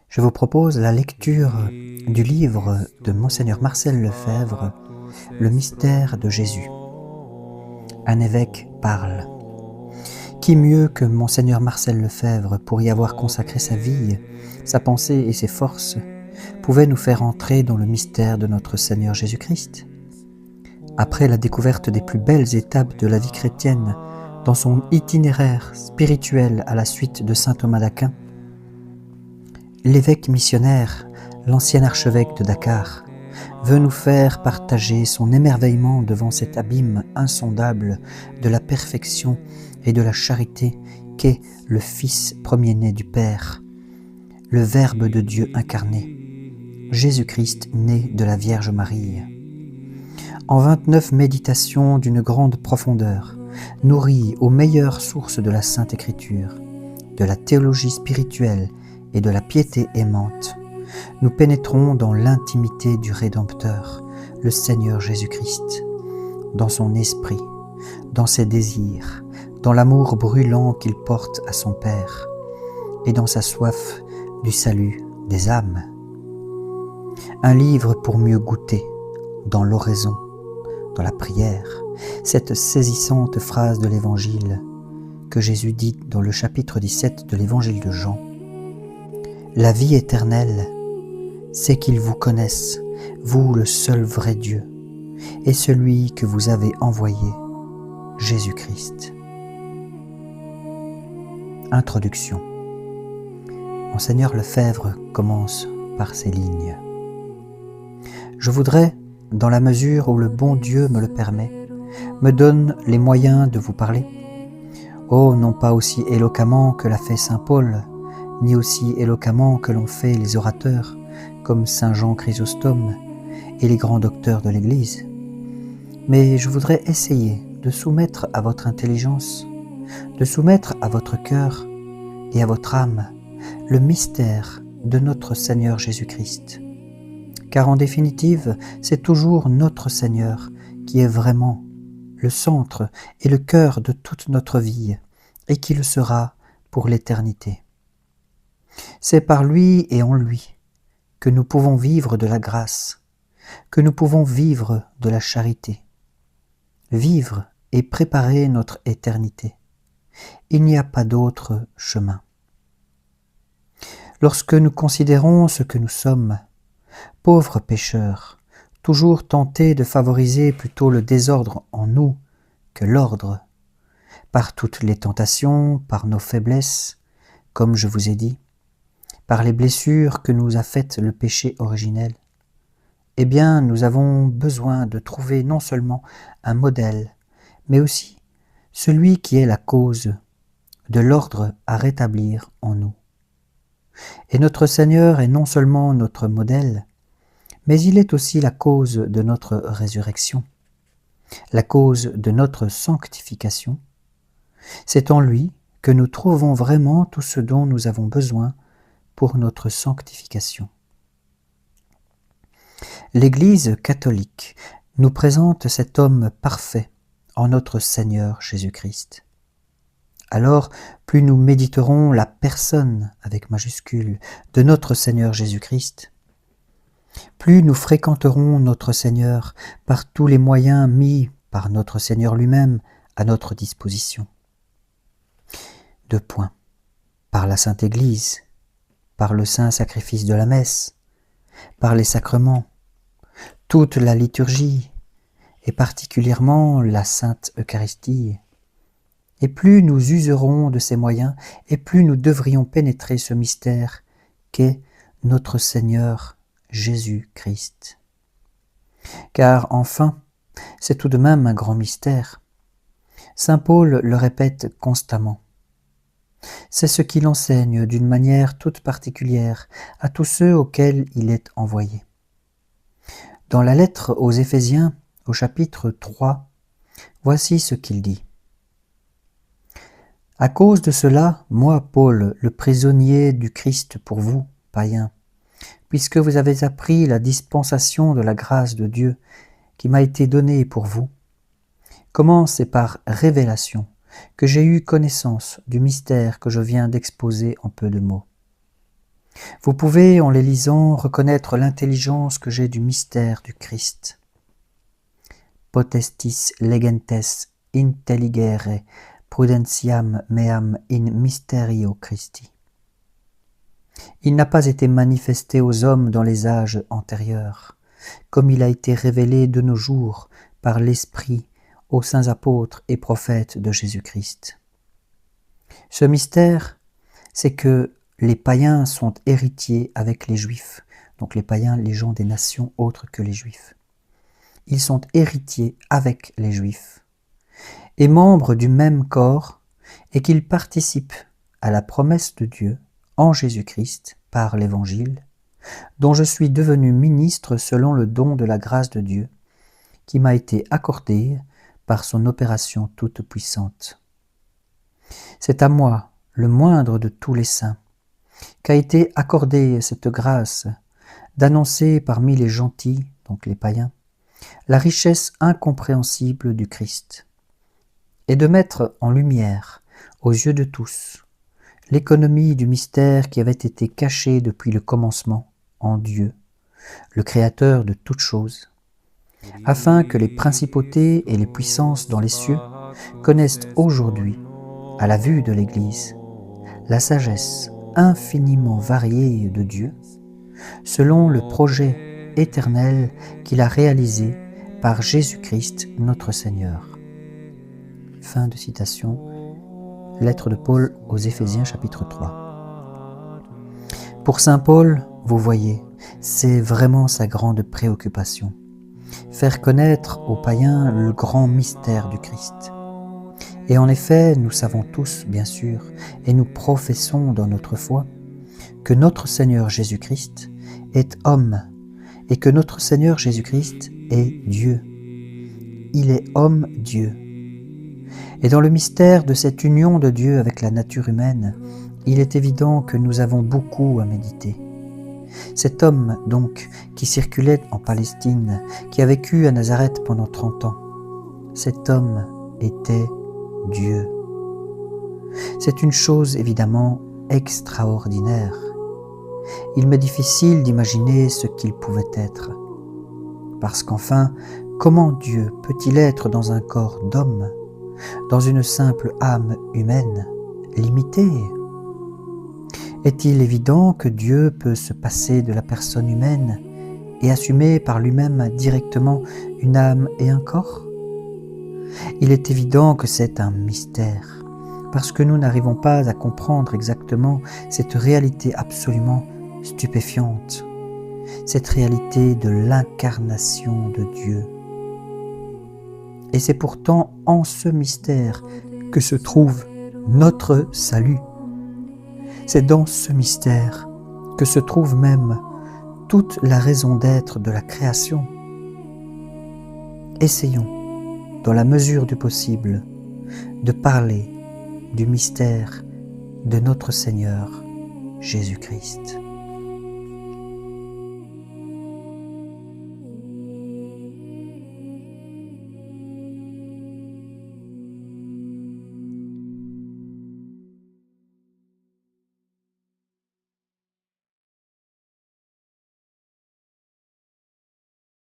Je vous propose la lecture du livre de Monseigneur Marcel Lefebvre, Le mystère de Jésus. Un évêque parle. Qui mieux que Monseigneur Marcel Lefebvre, pour y avoir consacré sa vie, sa pensée et ses forces, pouvait nous faire entrer dans le mystère de notre Seigneur Jésus-Christ? Après la découverte des plus belles étapes de la vie chrétienne, dans son itinéraire spirituel à la suite de saint Thomas d'Aquin, l'évêque missionnaire, l'ancien archevêque de Dakar, veut nous faire partager son émerveillement devant cet abîme insondable de la perfection et de la charité qu'est le Fils premier-né du Père, le Verbe de Dieu incarné, Jésus-Christ né de la Vierge Marie. En 29 méditations d'une grande profondeur, nourries aux meilleures sources de la Sainte Écriture, de la théologie spirituelle et de la piété aimante, nous pénétrons dans l'intimité du Rédempteur, le Seigneur Jésus-Christ, dans son esprit, dans ses désirs, dans l'amour brûlant qu'il porte à son Père, et dans sa soif du salut des âmes. Un livre pour mieux goûter, dans l'oraison, dans la prière, cette saisissante phrase de l'Évangile que Jésus dit dans le chapitre 17 de l'Évangile de Jean. La vie éternelle, c'est qu'ils vous connaissent, vous le seul vrai Dieu, et celui que vous avez envoyé, Jésus-Christ. Introduction. Monseigneur Lefebvre commence par ces lignes. Je voudrais, dans la mesure où le bon Dieu me le permet, me donne les moyens de vous parler. Oh, non pas aussi éloquemment que l'a fait saint Paul, ni aussi éloquemment que l'ont fait les orateurs, comme saint Jean Chrysostome et les grands docteurs de l'Église. Mais je voudrais essayer de soumettre à votre intelligence, de soumettre à votre cœur et à votre âme le mystère de notre Seigneur Jésus-Christ. Car en définitive, c'est toujours notre Seigneur qui est vraiment le centre et le cœur de toute notre vie, et qui le sera pour l'éternité. C'est par lui et en lui que nous pouvons vivre de la grâce, que nous pouvons vivre de la charité, vivre et préparer notre éternité. Il n'y a pas d'autre chemin. Lorsque nous considérons ce que nous sommes, pauvres pécheurs, toujours tentés de favoriser plutôt le désordre en nous que l'ordre, par toutes les tentations, par nos faiblesses, comme je vous ai dit, par les blessures que nous a faites le péché originel, eh bien, nous avons besoin de trouver non seulement un modèle, mais aussi celui qui est la cause de l'ordre à rétablir en nous. Et notre Seigneur est non seulement notre modèle, mais il est aussi la cause de notre résurrection, la cause de notre sanctification. C'est en lui que nous trouvons vraiment tout ce dont nous avons besoin pour notre sanctification. L'Église catholique nous présente cet homme parfait en notre Seigneur Jésus-Christ. Alors, plus nous méditerons la personne, avec majuscule, de notre Seigneur Jésus-Christ, plus nous fréquenterons notre Seigneur par tous les moyens mis par notre Seigneur lui-même à notre disposition. 2 points. Par la Sainte Église, par le saint sacrifice de la messe, par les sacrements, toute la liturgie, et particulièrement la Sainte Eucharistie. Et plus nous userons de ces moyens, et plus nous devrions pénétrer ce mystère qu'est notre Seigneur Jésus-Christ. Car enfin, c'est tout de même un grand mystère. Saint Paul le répète constamment. C'est ce qu'il enseigne d'une manière toute particulière à tous ceux auxquels il est envoyé. Dans la lettre aux Éphésiens, au chapitre 3, voici ce qu'il dit. « À cause de cela, moi, Paul, le prisonnier du Christ pour vous, païens, puisque vous avez appris la dispensation de la grâce de Dieu qui m'a été donnée pour vous, comment c'est par révélation que j'ai eu connaissance du mystère que je viens d'exposer en peu de mots. Vous pouvez, en les lisant, reconnaître l'intelligence que j'ai du mystère du Christ. Potestis legentes intelligere prudentiam meam in mysterio Christi. Il n'a pas été manifesté aux hommes dans les âges antérieurs, comme il a été révélé de nos jours par l'Esprit aux saints apôtres et prophètes de Jésus-Christ. Ce mystère, c'est que les païens sont héritiers avec les Juifs, donc les païens, les gens des nations autres que les Juifs. Ils sont héritiers avec les Juifs et membres du même corps, et qu'ils participent à la promesse de Dieu en Jésus-Christ par l'Évangile, dont je suis devenu ministre selon le don de la grâce de Dieu, qui m'a été accordé par son opération toute puissante. C'est à moi, le moindre de tous les saints, qu'a été accordée cette grâce d'annoncer parmi les gentils, donc les païens, la richesse incompréhensible du Christ, et de mettre en lumière, aux yeux de tous, l'économie du mystère qui avait été caché depuis le commencement en Dieu, le Créateur de toutes choses, afin que les principautés et les puissances dans les cieux connaissent aujourd'hui, à la vue de l'Église, la sagesse infiniment variée de Dieu, selon le projet éternel qu'il a réalisé par Jésus-Christ notre Seigneur. Fin de citation. Lettre de Paul aux Éphésiens chapitre 3. Pour saint Paul, vous voyez, c'est vraiment sa grande préoccupation. Faire connaître aux païens le grand mystère du Christ. Et en effet, nous savons tous, bien sûr, et nous professons dans notre foi, que notre Seigneur Jésus-Christ est homme, et que notre Seigneur Jésus-Christ est Dieu. Il est homme-Dieu. Et dans le mystère de cette union de Dieu avec la nature humaine, il est évident que nous avons beaucoup à méditer. Cet homme, donc, qui circulait en Palestine, qui a vécu à Nazareth pendant 30 ans, cet homme était Dieu. C'est une chose évidemment extraordinaire. Il m'est difficile d'imaginer ce qu'il pouvait être. Parce qu'enfin, comment Dieu peut-il être dans un corps d'homme, dans une simple âme humaine, limitée? Est-il évident que Dieu peut se passer de la personne humaine et assumer par lui-même directement une âme et un corps? Il est évident que c'est un mystère, parce que nous n'arrivons pas à comprendre exactement cette réalité absolument stupéfiante, cette réalité de l'incarnation de Dieu. Et c'est pourtant en ce mystère que se trouve notre salut. C'est dans ce mystère que se trouve même toute la raison d'être de la création. Essayons, dans la mesure du possible, de parler du mystère de notre Seigneur Jésus-Christ.